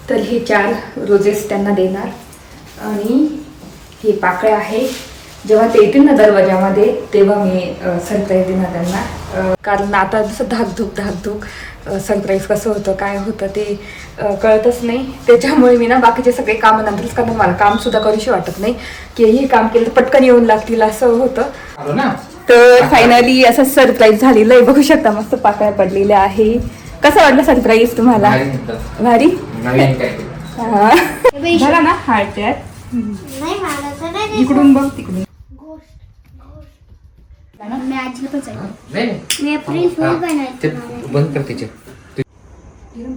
तर हे 4 रोजेस त्यांना देणार आणि हे पाकळ्या आहे. जेव्हा ते येतील ना दरवाजामध्ये तेव्हा मी सरप्राईज देणार त्यांना. कारण आता जसं धाकधूक सरप्राईज कसं होतं काय होतं ते कळतच नाही. त्याच्यामुळे मी ना बाकीचे सगळे कामं नंतरच करणार. मला कामसुद्धा करूशी वाटत नाही की हे काम केलं तर पटकन येऊन लागतील असं होतं. तर फायनली असं सरप्राईज झालेलं आहे. बघू शकता मस्त पाकळ्या पडलेल्या आहे. कसं वाटलं सरप्राईज तुम्हाला? भारी झाला ना हार्ट इकडून बघ तिकडून. बंद कर तिचे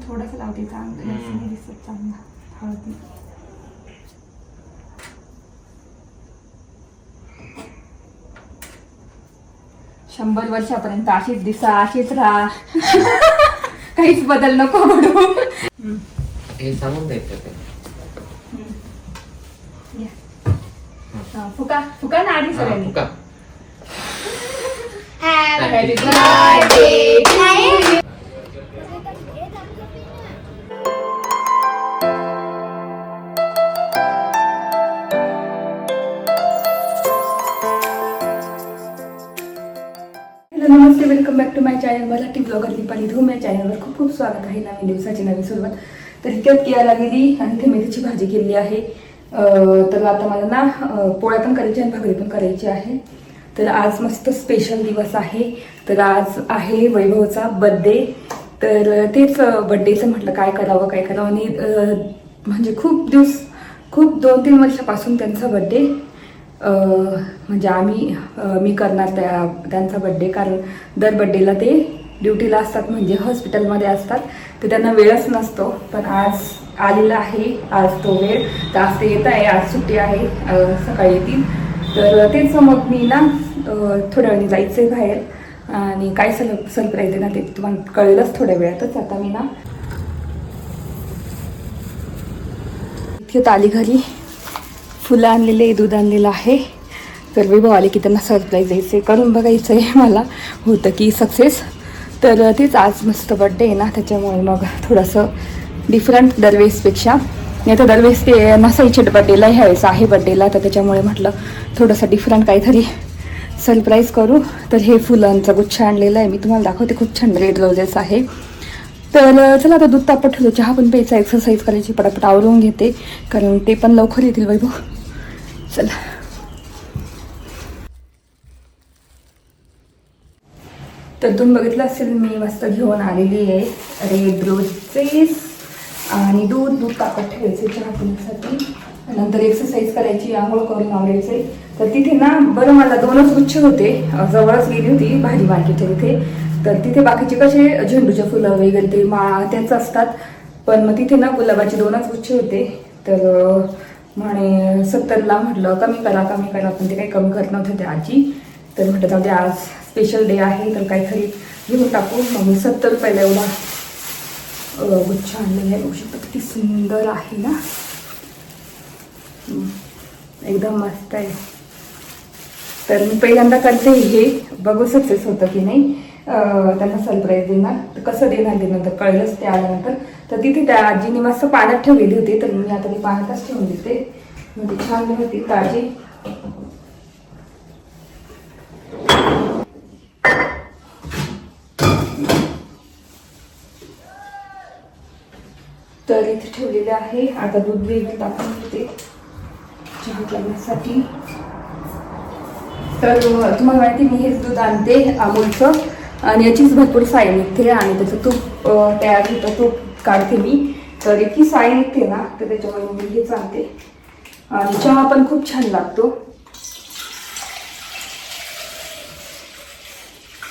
थोडस लावते चांगलं दिसत चांगला हळदी. शंभर वर्षापर्यंत अशीच दिसा अशीच राहा. काहीच बदल नको घडू. हे सांगून द्यायचं फुका फुका ना आधी सगळ्यांनी. Happy birthday to you. नमस्ते, welcome back to my channel. Marathi blogger Deepali Dhoom या चॅनलवर खूप खूप स्वागत आहे. नवीन दिवसाची नवीन सुरुवात. तर इतक्यात कियाला गेली आणि ते मेथीची भाजी केली आहे. तर आता मला ना पोळ्या पण करायची आणि भाकरी पण करायची आहे. तर आज मस्त स्पेशल दिवस आहे. तर आज आहे वैभवचा बर्थडे. तर तेच बर्थडेचं म्हटलं काय करावं आणि म्हणजे खूप 2-3 वर्षापासून त्यांचा बर्थडे म्हणजे मी करणार त्यांचा बर्थडे. कारण दर बर्थडेला ते ड्युटीला असतात म्हणजे हॉस्पिटलमध्ये असतात. तर त्यांना वेळच नसतो. पण आज आलेला आहे आज तो वेळ. तर आज ते येत आहे. आज सुट्टी आहे. सकाळी येतील. तर तेच मग मी ना थोड्या वेळाने जायचं आहे बाहेर आणि काय सरप्राईज देणार ते तुम्हाला कळेलच थोड्या वेळातच. आता मी ना इतके आली घरी. फुलं आणलेले, दूध आणलेलं आहे. तर वैभव आले की त्यांना सरप्राईज द्यायचे, करून बघायचं आहे मला होतं की सक्सेस. तर तेच आज मस्त बर्थडे आहे ना त्याच्यामुळे मग थोडंसं डिफरंट दरवेळेसपेक्षा. नाही तर दरवेळेस ते नसायचे बड्डेला, ह्यावेळेस आहे बड्डेला. तर त्याच्यामुळे म्हटलं थोडंसं डिफरंट काहीतरी सरप्राईज करू. तर हे फुलांचा गुच्छ आणलेला आहे मी तुम्हाला दाखवते. खूप छान रेड रोजेस आहे. तर चला आता दूध तापत ठेवतो. चहा पण प्यायचा, एक्सरसाइज करायची, पटापट आवरून घेते कारण ते पण लवकर येतील वैभव. चला तर तुम्ही बघितलं असेल मी मस्त घेऊन आलेली आहे रेड रोजेस आणि दूध तापत ठेवायचे चहा पिण्यासाठी. नंतर एक्सरसाइज करायची, आंघोळ करून आवडायचे. तर तिथे ना बरं मला 2च गुच्छ होते. जवळच गेली होती भाजी मार्केटच्या तिथे. तर तिथे बाकीचे कसे झेंडूचे फुलं वगैरे ते त्याच असतात. पण मग तिथे ना गुलाबाचे 2च गुच्छ होते. तर म्हणे 70ला म्हटलं कमी करा. पण ते काही कमी करत नव्हते ते आजी. तर म्हटलं जाऊ दे आज स्पेशल डे आहे तर काहीतरी घेऊन टाकू. मग मी 70 रुपयाला एवढा गुच्छ आणलेला आहे. बघू शकतो किती सुंदर आहे ना, एकदम मस्त आहे. तर मी पहिल्यांदा करते हे, बघू सक्सेस होतं की नाही. त्यांना सरप्राईज देणार. तर कसं देणार तर कळलंच ते आल्यानंतर. तर तिथे त्या आजीने मस्त पाण्यात ठेवलेली होती. तर मी आता ती पाण्यातच ठेवून देते म्हणजे छान होती ताजी. तर इथे ठेवलेले आहे. आता दूध वेगळं टाकून घेते चहा करण्यासाठी. तर तुम्हाला माहिती मी हेच दूध आणते अमूलचं आणि याचीच भरपूर साई निघते आणि त्याचं तूप तयार होतं, तूप काढते मी. तर इतकी साई निघते ना तर त्याच्यामुळे मी हेच आणते. आणि चहा पण खूप छान लागतो.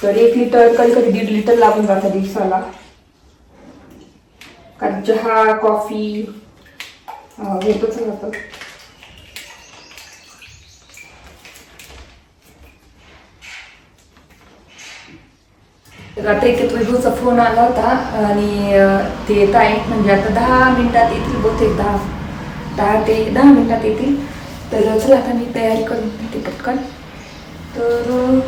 तर 1 लिटर कधी 1.5 लिटर लागून जातं दिवसाला. कारण चहा कॉफी होतच राहतं. रात्री इथे वैभवचा फोन आला होता आणि ते येत आहे म्हणजे आता 10 मिनिटात येतील बहुतेक. 10 मिनिटात येतील. तर चला आता मी तयारी करून घेते पटकन. तर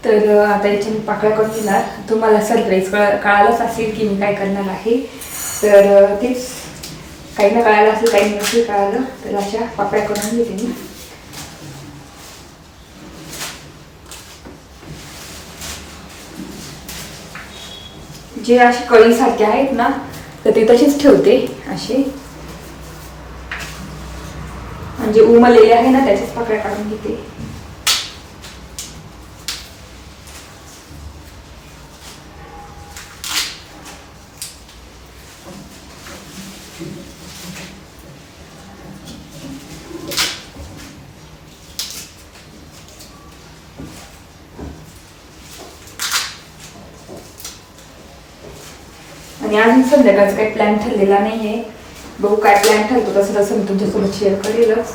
तर आता याच्या मी पाकळ्या करून घेणार. तुम्हाला सरप्राईज कळालंच असेल की मी काय करणार आहे. तर तेच काही ना कळालं असेल, काही नसेल कळालं, तर अशा पाकळ्या करून घेते मी. जे असे कळीसारखे आहेत ना, तर ते तसेच ठेवते असे, म्हणजे उमललेले आहे ना त्याच्याच पाकळ्या काढून घेते. आणि अजून संध्याकाळचा काही प्लॅन ठरलेला नाहीये. बघू काय प्लॅन ठरतो, तसं तसं मी तुमच्यासोबत शेअर करेलच.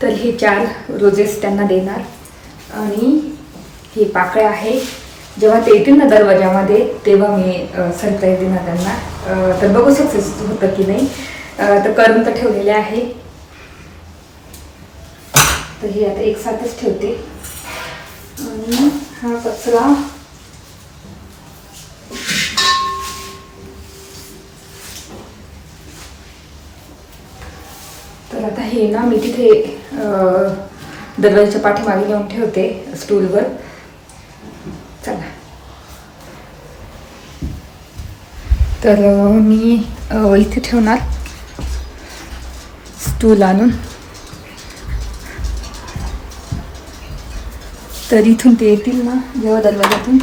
तर हे 4 रोजेस त्यांना देणार. आणि हे पाकळ्या आहे, जेव्हा ते येतील ना दरवाजामध्ये तेव्हा मी सरप्राईज देणार त्यांना. तर बघू सक्सेस होतं की नाही. तर करून तर ठेवलेले आहे. तर हे आता एक साथच ठेवते. आणि हा कचरा तर आता हे ना मी तिथे दरवाजाच्या पाठीमागे नेऊन ठेवते स्टूलवर. चला, तर मी इथे ठेवणार स्टूल आणून. तर इथून ते येतील ना जेव्हा दरवाजातून,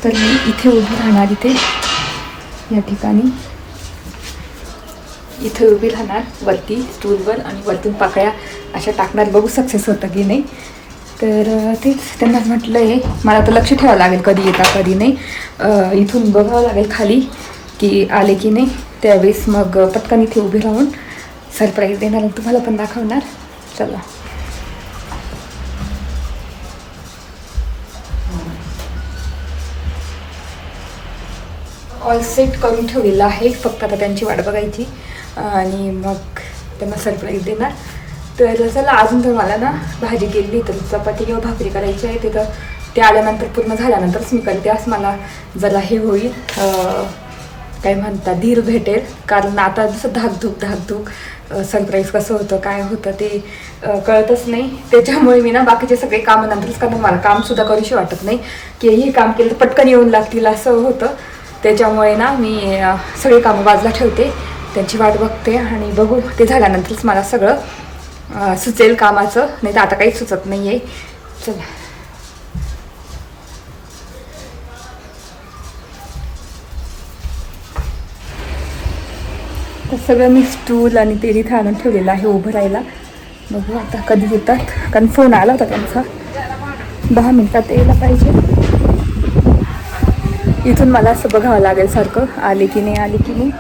तर मी इथे उभी राहणार. इथे या ठिकाणी इथे उभी राहणार वरती स्टूलवर, आणि वरतून पाकळ्या अशा टाकणार. बघू सक्सेस होतं की नाही. तर तेच त्यांना म्हटलं आहे, मला तर लक्ष ठेवावं लागेल कधी येता कधी नाही. इथून बघावं लागेल खाली की आले की नाही. त्यावेळेस मग पटकन इथे उभी राहून सरप्राईज देणार आणि तुम्हाला पण दाखवणार. चला, ऑल सेट करून ठेवलेलं आहे. फक्त आता त्यांची वाट बघायची आणि मग त्यांना सरप्राईज देणार. तर चला, अजून तर मला ना भाजी केली, तर चपाती किंवा भाकरी करायची आहे. तर ते आल्यानंतर पूर्ण झाल्यानंतरच मी करते. असं मला जरा हे होईल, काय म्हणतात, धीर भेटेल. कारण आता जसं धाकधूक सरप्राईज कसं होतं काय होतं ते कळतच नाही. त्याच्यामुळे मी ना बाकीचे सगळे कामं नंतरच करणार. मला कामसुद्धा करूशी वाटत नाही की हे काम केलं तर पटकन येऊन लागतील असं होतं. त्याच्यामुळे ना मी सगळे कामं बाजूला ठेवते, त्यांची वाट बघते आणि बघू ते झाल्यानंतरच मला सगळं सुचेल कामाचं. नाही तर आता काहीच सुचत नाही आहे. चला, तर सगळं मी स्टूल आणि ते तिथे आणून ठेवलेलं आहे उभं राहायला. बघू आता कधी येतात, कारण फोन आला होता त्यांचा 10 मिनिटात यायला पाहिजे. इथून मला असं बघावं लागेल सारखं आले की नाही आले की नाही.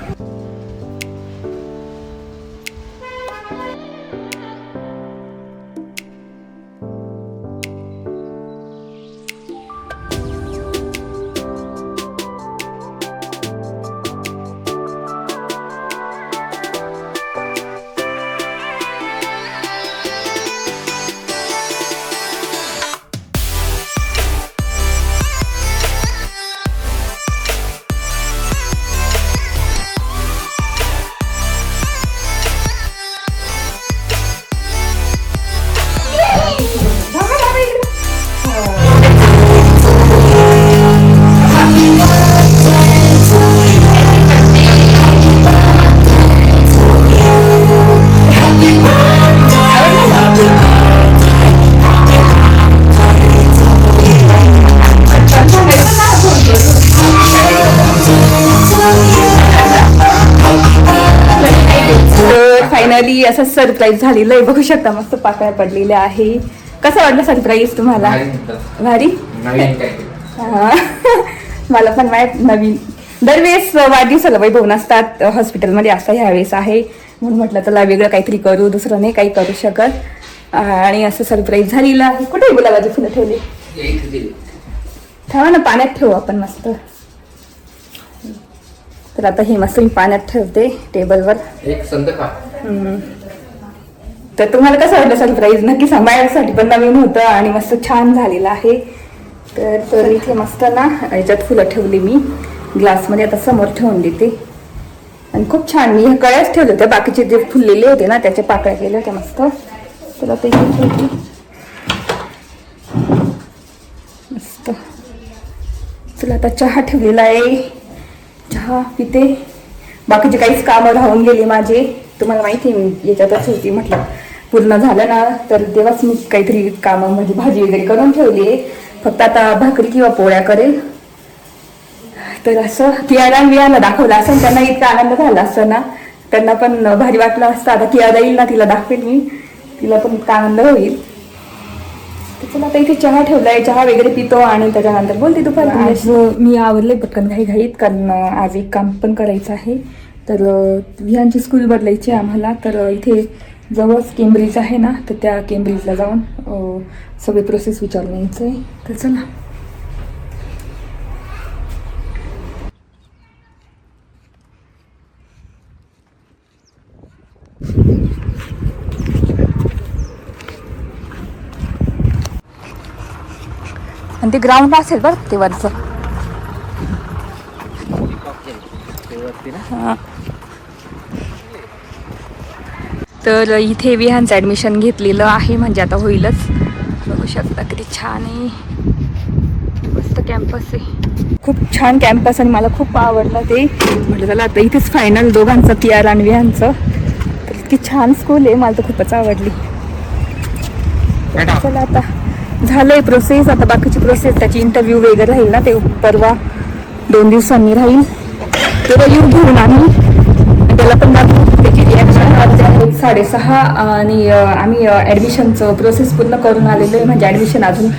फायनली असं सरप्राईज झालेलं आहे. बघू शकता मस्त पाकळ्या पडलेल्या आहे. कसं वाटलं सरप्राईज तुम्हाला? भारी. नवीन काय मला पण नवीन दरवेळेस वाढदिवसाला वैभव नसतात हॉस्पिटलमध्ये, असा ह्यावेळेस आहे म्हणून म्हटलं चला वेगळं काहीतरी करू, दुसरं नाही काही करू शकत आणि असं सरप्राईज झालेलं आहे. कुठे गुलाबाची फुलं ठेवली? ठेवा ना, पाण्यात ठेवू आपण मस्त. तर आता हे मस्त मी पाण्यात ठेवते टेबलवर. एक संद खा. तर तुम्हाला कसं वाटलं सरप्राईज नक्की सांगा. माझ्यासाठी पण नवीन होतं आणि मस्त छान झालेलं आहे. तर इथे मस्त ना याच्यात फुलं ठेवली मी ग्लासमध्ये, आता समोर ठेवून देते. आणि खूप छान मी ह्या कळ्याच ठेवले होत्या, बाकीचे जे फुललेले होते ना त्याच्या पाकळ्या केल्या होत्या मस्त. तर आता इथे ठेवते मस्त. चला आता चहा ठेवलेला आहे, चहा पिते. बाकीचे काहीच कामं राहून गेले माझे, तुम्हाला माहिती आहे मी याच्यातच होती. म्हटलं पूर्ण झालं ना तर तेव्हाच मी काहीतरी कामं म्हणजे भाजी वगैरे करून ठेवली आहे. फक्त आता भाकरी किंवा पोळ्या करेल. तर असं कियाला दाखवलं असं, त्यांना इतका आनंद झाला असतं ना, त्यांना पण भारी वाटलं असतं. आता कियाला येईल ना, तिला दाखवेल मी, तिला पण इतका आनंद होईल. तर चला आता इथे चहा ठेवलाय, चहा वगैरे पितो आणि त्याच्यानंतर बोलते दुपारी. आज मी आवरले पटकन घाईत, कारण आज एक काम पण करायचं आहे. तर विहानची स्कूल बदलायची आम्हाला. तर इथे जवळच केम्ब्रिज आहे ना, तर त्या केम्ब्रिजला जाऊन सगळे प्रोसेस विचारून यायचं आहे. तर चला. आणि ते ग्राउंड असेल बरं ते वरचं. तर इथे विहानचं ॲडमिशन घेतलेलं आहे, म्हणजे आता होईलच. बघू शकता किती छान आहे, मस्त कॅम्पस आहे, खूप छान कॅम्पस आणि मला खूप आवडलं ते. म्हटलं चला आता इथेच फायनल दोघांचं, कियारा आणि विहानचं. तर इतकी छान स्कूल आहे, मला तर खूपच आवडली. चला आता झालंय प्रोसेस, आता बाकीची प्रोसेस त्याची इंटरव्ह्यू वगैरे राहील ना, ते परवा 2 दिवसांनी राहील. तेव्हा येऊ घेऊन आम्ही त्याला पण दाखवू त्याची रिॲक्शन. 6:30 आणि आम्ही ॲडमिशनचं प्रोसेस पूर्ण करून आलेलो आहे, म्हणजे ॲडमिशन अजून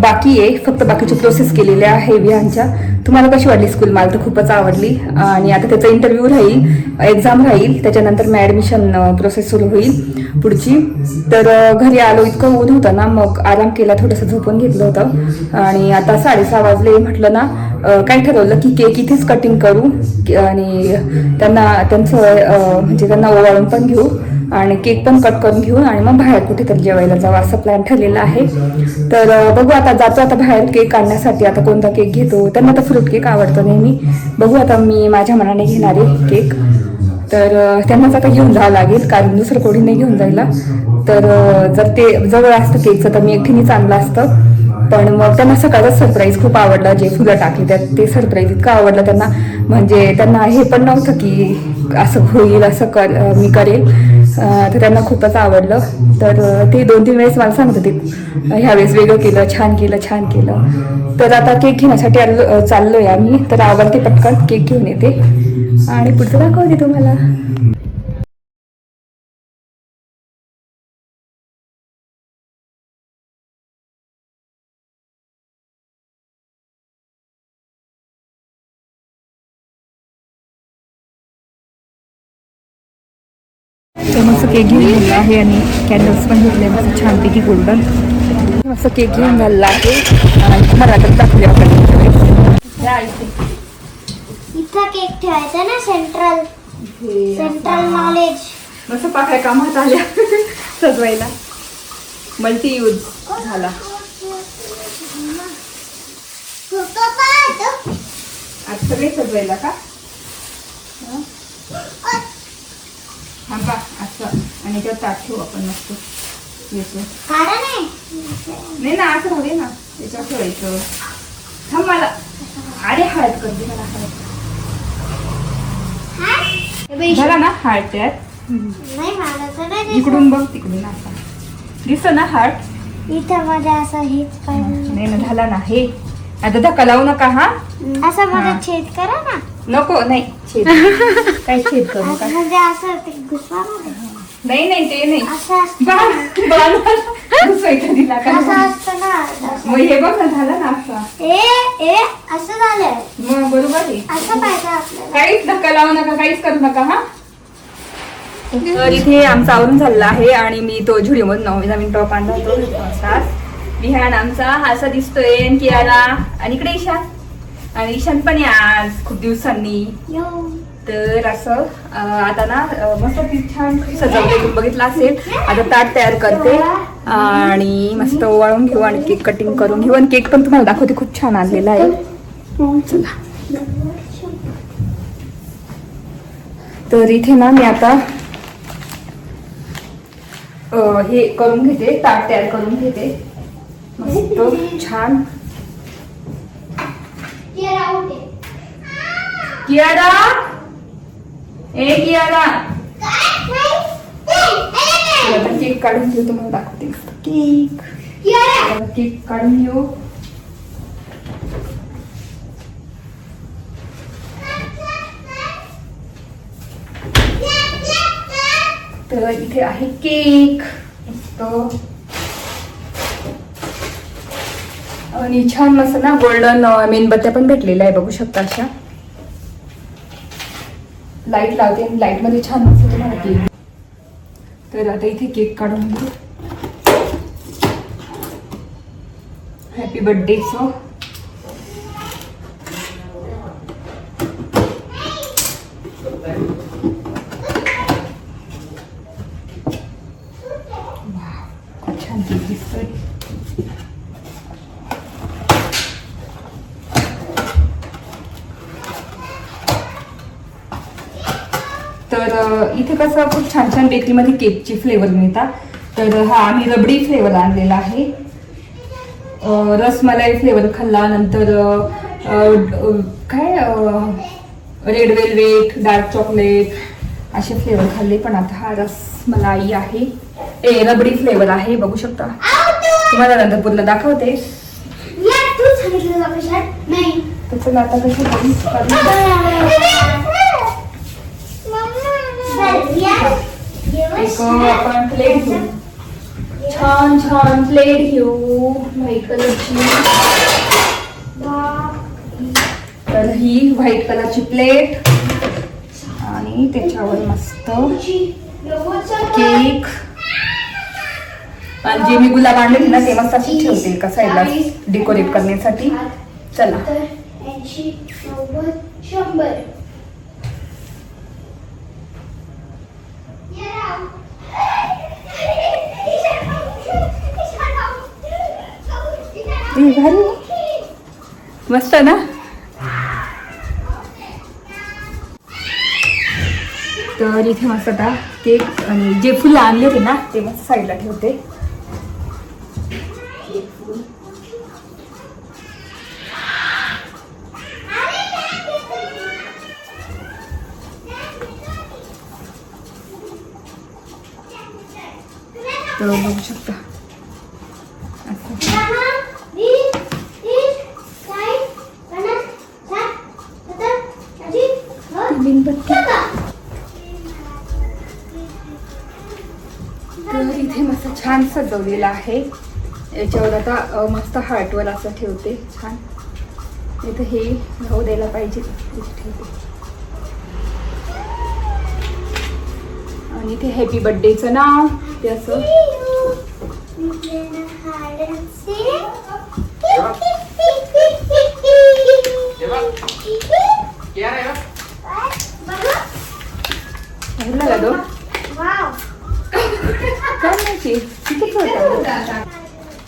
बाकी आहे, फक्त बाकीची प्रोसेस केलेली आहे विहानच्या. तुम्हाला कशी वाटली स्कूल? मला तर खूपच आवडली. आणि आता त्याचा इंटरव्ह्यू राहील, एक्झाम राहील, त्याच्यानंतर मग ॲडमिशन प्रोसेस सुरू होईल पुढची. तर घरी आलो, इतकं ऊन होतं ना, मग आराम केला, थोडंसं झोपून घेतलं होतं. आणि आता 6:30 वाजले. म्हटलं ना काय ठरवलं की केक इथेच कटिंग करू आणि त्यांचं म्हणजे त्यांना ओवाळून पण घेऊ आणि केक पण कट करून घेऊ आणि मग बाहेर कुठेतरी जेवायला जाऊ, असं प्लॅन ठरलेला आहे. तर बघू आता, जातो आता बाहेर केक काढण्यासाठी. आता कोणता केक घेतो? त्यांना तर फ्रूट केक आवडतो नेहमी. बघू आता, मी माझ्या मनाने घेणार आहे केक. तर त्यांनाच आता घेऊन जावं लागेल, कारण दुसरं कोणी नाही घेऊन जायला. तर जर ते जवळ असतं केकचं तर मी एकटीनेच आणलं असतं. पण मग त्यांना सकाळचं सरप्राईज खूप आवडलं, जे फुलं टाकली त्यात ते सरप्राईज इतकं आवडलं त्यांना. म्हणजे त्यांना हे पण नव्हतं की असं होईल, असं मी करेल. तर त्यांना खूपच आवडलं. तर ते 2-3 वेळेस मला सांगत होते ह्यावेळेस वेगळं केलं, छान केलं, छान केलं. तर आता केक घेण्यासाठी चाललोय आम्ही. तर आवडते, पटकन केक घेऊन येते आणि पुढचं दाखवते तुम्हाला. तर मस्त केक घेऊन झाला आहे आणि कॅन्डल्स पण घेतले मस्त छानपैकी गोल्डन. मस्त केक घेऊन झालेला आहे आणि तुम्हाला तर दाखवूया आपण. इथं केक ठेवायचा ना, सेंट्रल नॉलेज. मस्त पाकळ्या कामात आल्या सजवायला, मल्टी यूज झाला. आज सगळे सजवायला का? थांबा असं, आणि त्यात ताट ठेवू आपण मस्त. येतो नाही ना, असं राहू दे ना, त्याच्यावर ठेवायचं. थांब मला, अरे हळद करते मला, हळद झाला ना हार्ट त्यात. इकडून बघ, तिकडून असा दिसत ना हार्ट. इथं मध्ये असं हेच काय नाही ना, झाला ना. हे आता धक्का लावू नका हा, असं मध्ये छेद करा ना. नको, नाही छेद काय छेद करू का? म्हणजे असं ते घुसवा ना. नाही नाही ते नाही असं असतं. दुसऱ्या दिला का असं असतं ना असं. मग हे बघ ना झालं ना असं ए असं झालंय. मग बरोबर आहे असं पाहिजे आपल्याला. काहीच धक्का लावू नका काहीच करू नका हा. तर इथे आमचं आवरून झालेलं आहे आणि मी तो झुडिओ मधून नवीन टॉप आणला होतो असाच. विहान आमचा असा दिसतोय आणि कियाला आणि इकडे ईशान आणि ईशान पण आहे आज खूप दिवसांनी. यो. तर असं आता ना मस्त ती छान सजवते तुम्ही बघितलं असेल. आता ताट तयार करते आणि मस्त ओवाळून घेऊ आणि केक कटिंग करून घेऊ आणि केक पण तुम्हाला दाखवते खूप छान आणलेला आहे. चला तर इथे ना मी आता हे करून घेते ताट तयार करून घेते मस्त छान. कियारा ए कियारा आता केक काढून घेऊ तुम्हाला दाखवते केक. केक काढून घेऊ. तर इथे आहे केक मस्त आणि छान मस्त ना गोल्डन मेणबत्त्या पण भेटलेल्या आहे बघू शकता. अशा लाईट लावते आणि लाईट मध्ये छान मस्त तुम्हाला केक. तर आता इथे केक काढून घेऊ. Happy birthday so. छान केक दिसतोय. तर इथे कसं खूप छान छान बेकरीमध्ये केकचे फ्लेवर मिळतात. तर हा आम्ही रबडी फ्लेवर आणलेला आहे. रसमलाई फ्लेवर खाल्ला नंतर काय रेड वेल्वेट डार्क चॉकलेट असे फ्लेवर खाल्ले. पण आता हा रसमलाई आहे रबडी फ्लेवर आहे बघू शकता. तुम्हाला नंतर पूर्ण दाखवते. तर चला आता कसं एक आपण प्लेट घेऊ. छान छान प्लेट घेऊ व्हाईट कलरची. तर ही व्हाईट कलरची प्लेट आणि त्याच्यावर मस्त केक आणि जे मी गुलाब आणले ना ते मस्त अशी ठेवते एका साईडला डेकोरेट करण्यासाठी. चला मस्त ना. तर इथे मस्त आता केक आणि जे फुलं आणले होते ना ते मस्त साईडला ठेवते. तर बघू शकता तर इथे मस्त छान सजवलेलं आहे. याच्यावर आता मस्त हार्टवर असं ठेवते छान. इथे हे राहू द्यायला पाहिजे ठेवते. आणि इथे हॅपी बर्थडेचं नाव ते असं.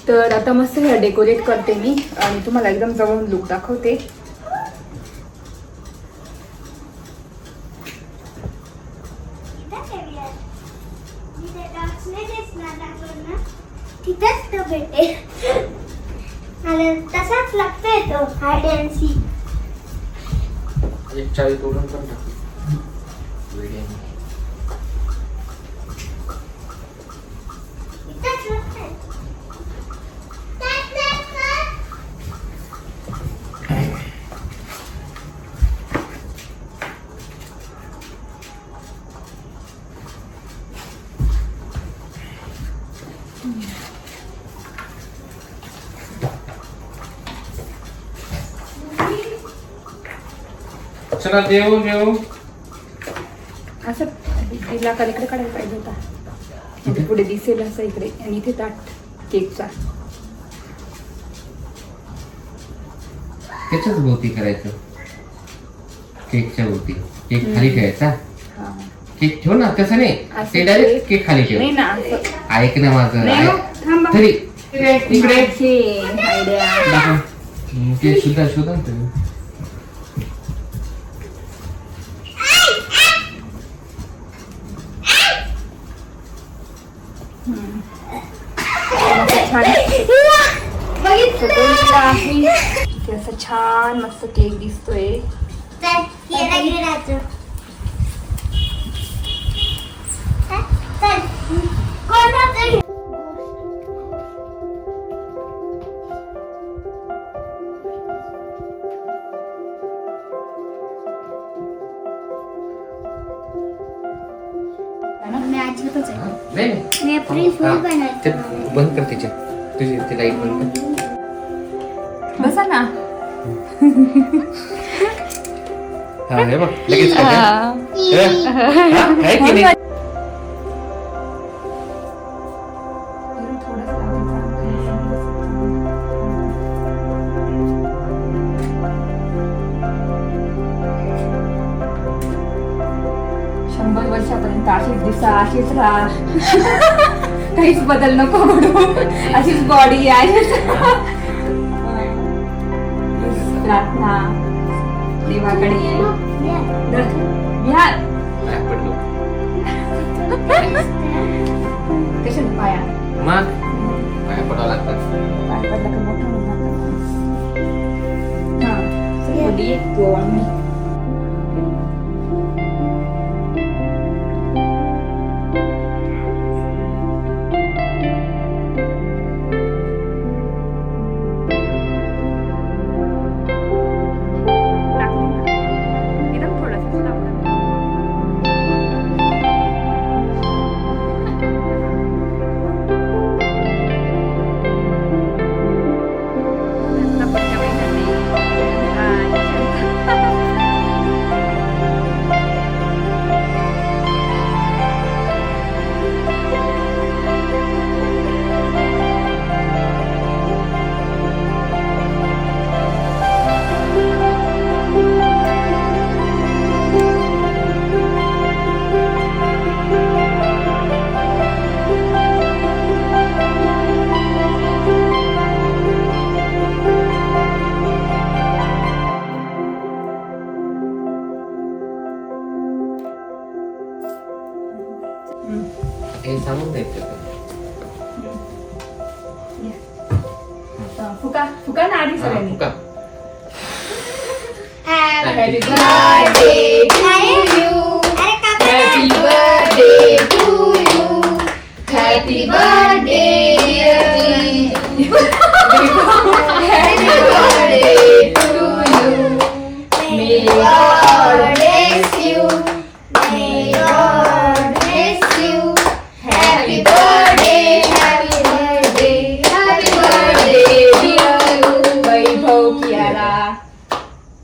तर आता मस्त हे डेकोरेट करते मी आणि तुम्हाला एकदम जवळून लुक दाखवते. तसाच लागतोय तो हाईड अँड सीक. एक चावी तोडून पण टाकू व्हिडिओ. चला देव देव. असं तिला इकडे काढायला पाहिजे होता म्हणजे पुढे दिसेल असं इकडे आणि इथे ताट केकचा. त्याच्याच भोवती करायचं. केकच्या भोवती केक खाली ठेवायचा. हा. केक ठेव ना तसं नाही असं ते डायरेक्ट केक खाली ठेव. नाही ना असं. ऐक ना माझं नाही हो, थांबा. तरी इकडे आयडिया. दाखव. ते सुद्धा शोधा ना तुम्ही. असं छान मस्त केक दिसतोय. चल येला गेले राहतो. चल कोण राहतो? मी आजीतच आहे. नाही मी फ्री फूड हा. बनवायचं. ते बंद कर तिच्या तुझी ती लाईट बंद कर. बसा ना. हा हे बघ लगेच कर. आहे की नाही. शंभर वर्षापर्यंत अशीच दिसा अशीच राहा. काहीच बदल नको घडू. अशीच बॉडी आहे. प्रार्थना देवाकडे घ्या. काय पडलो कशाने पाया मग काय पडावं लागतात. पाय पडला का मोठा होऊन जातो. हा सगळी एक दोन. हे सांगून द्यायचं. फुका फुका ना आधी सगळ्यांनी. फुका. Happy birthday to you. Happy birthday to you. Happy birthday dear. Happy birthday to you. May God bless you. May God bless you. Happy birthday, happy birthday, happy birthday dear वैभव कियारा.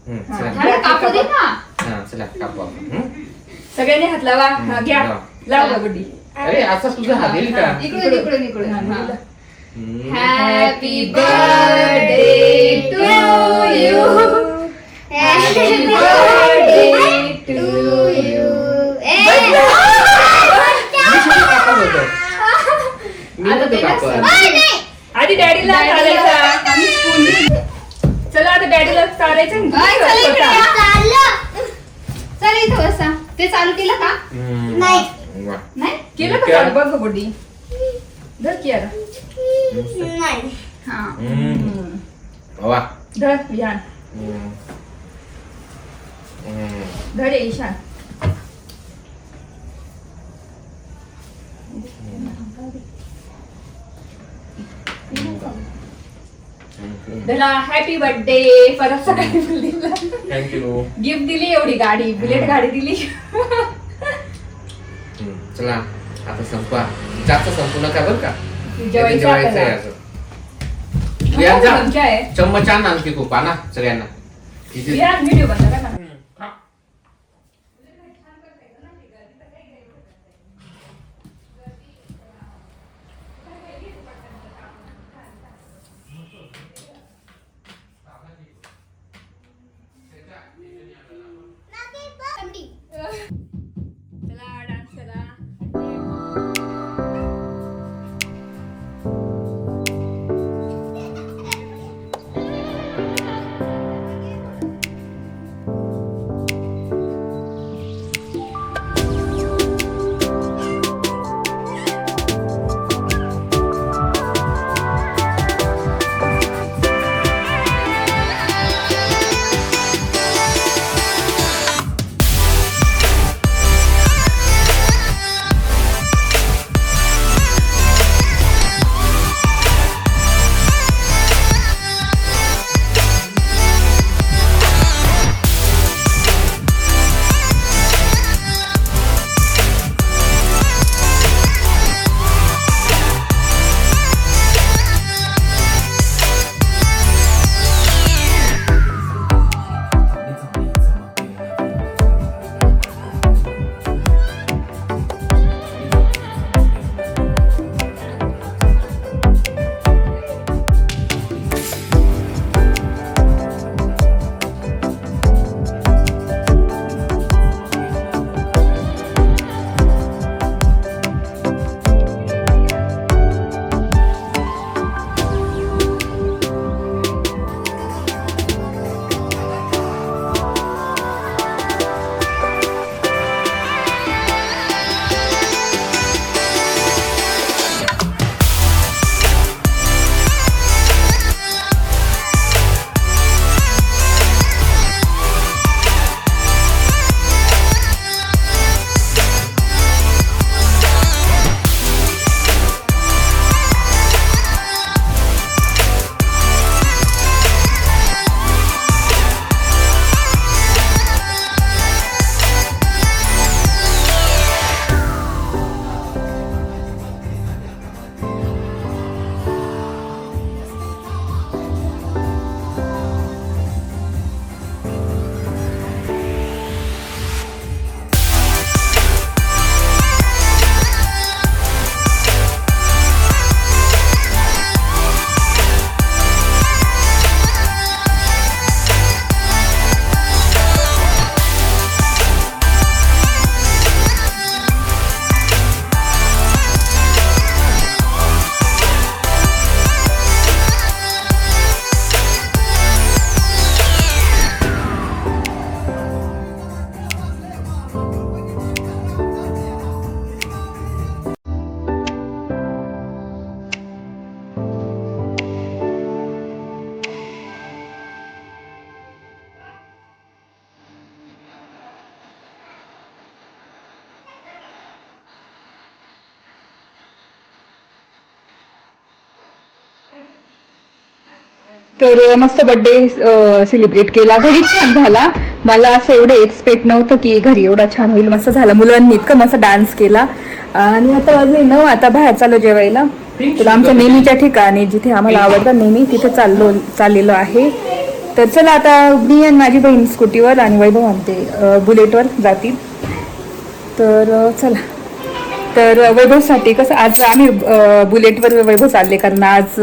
चला हा, कापू दे ना. हा चला कापू आपण. सगळ्यांनी हात लावा. हा, घ्या लावा गुड्डी. अरे असा सुद्धा हा देईल का. इकडून इकडून इकडून. हम्म. Happy birthday to you. Happy birthday to you. कापत होतो. मी नव्हतो कापत. आधी डॅडीला चालायचा. चला आता डॅडीला चालायचं. चल इथं बसा. ते चालू केलं का? नाही. वा. नाही केलं का चालू? बघ गुड्डी धर कियारा. नाही. हा वा. धर ईशान. हम्म. धर ईशान. धरा हॅपी बर्थडे. परत सकाळी दिला थँक्यू. गिफ्ट दिली. एवढी गाडी बुलेट गाडी दिली. चला आता संपवा. जास्त संपू नका बरं का. जेवायचं जेवायचं आहे आपल्याला. असं. या जा. चमचा आहे. चम्मच आण आणखी खूप आणा सगळ्यांना. या व्हिडिओ बंद करा ना. तर मस्त बर्थडे सेलिब्रेट केला. घरी छान झाला. मला असं एवढं एक्सपेक्ट नव्हतं की घरी एवढा छान होईल. मस्त झाला. मुलांनी इतकं मस्त डान्स केला. आणि आता वाजले 9. आता बाहेर चाललो जेवायला. तर आमच्या नेहमीच्या ठिकाणी जिथे आम्हाला आवडतं नेहमी तिथे चाललेलो आहे. तर चला आता मी आणि माझी बहीण स्कूटीवर आणि वैभव आणते बुलेटवर जातील. तर चला. तर वैभवसाठी कसं आज आम्ही बुलेटवर वैभव चालले कारण आज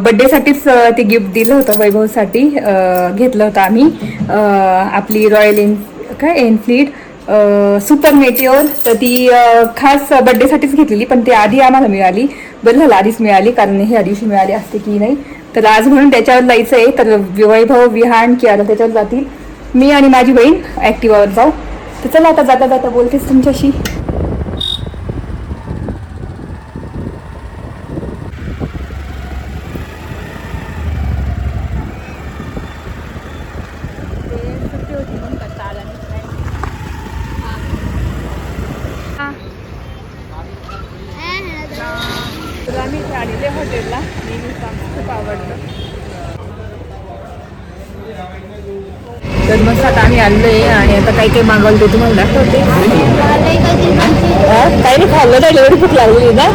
बड्डेसाठीच ते गिफ्ट दिलं होतं वैभवसाठी. घेतलं होतं आम्ही आपली रॉयल एनफील्ड सुपर मेटिओर. तर ती खास बड्डेसाठीच घेतलेली पण ती आधी आम्हाला मिळाली. बरं झालं आधीच मिळाली कारण ह्या दिवशी मिळाली असते की नाही. तर आज म्हणून त्याच्यावर जायचं आहे. तर वैभव विहान की आता त्याच्यावर जातील. मी आणि माझी बहीण ॲक्टिवावर जाऊ. तर चला आता जाता जाता बोलतेस तुमच्याशी. तर आम्ही इथे आलेले हॉटेलला. नेहमीच आम्हाला खूप आवडतं. तर मग आता आम्ही आलो आहे आणि आता काही काही मागवलं ते तुम्हाला दाखवते. काही नाही खाल्लं नाही. एवढी भूक लागली ना.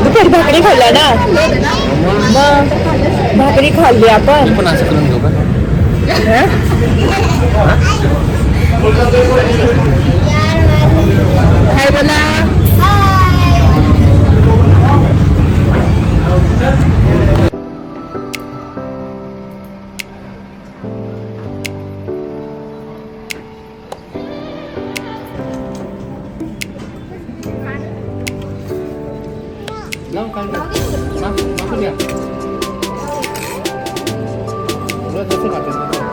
दुपारी भाकरी खाल्ल्या ना. मग भाकरी खाल्ली आपण. पण असं करून घेऊ का? काय बोला. जसं खाते तसं.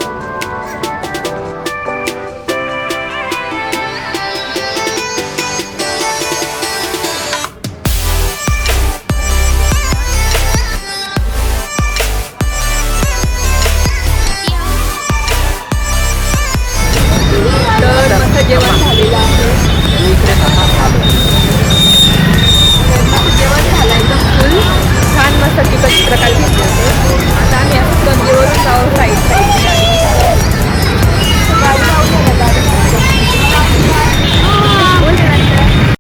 तर मस्त जेवण झालेलं आहे. जेवण झालं एकदम फुल छान मस्त तिकट प्रकार घेतले होते. आता आम्ही असं गंगेवरून जाऊ साईड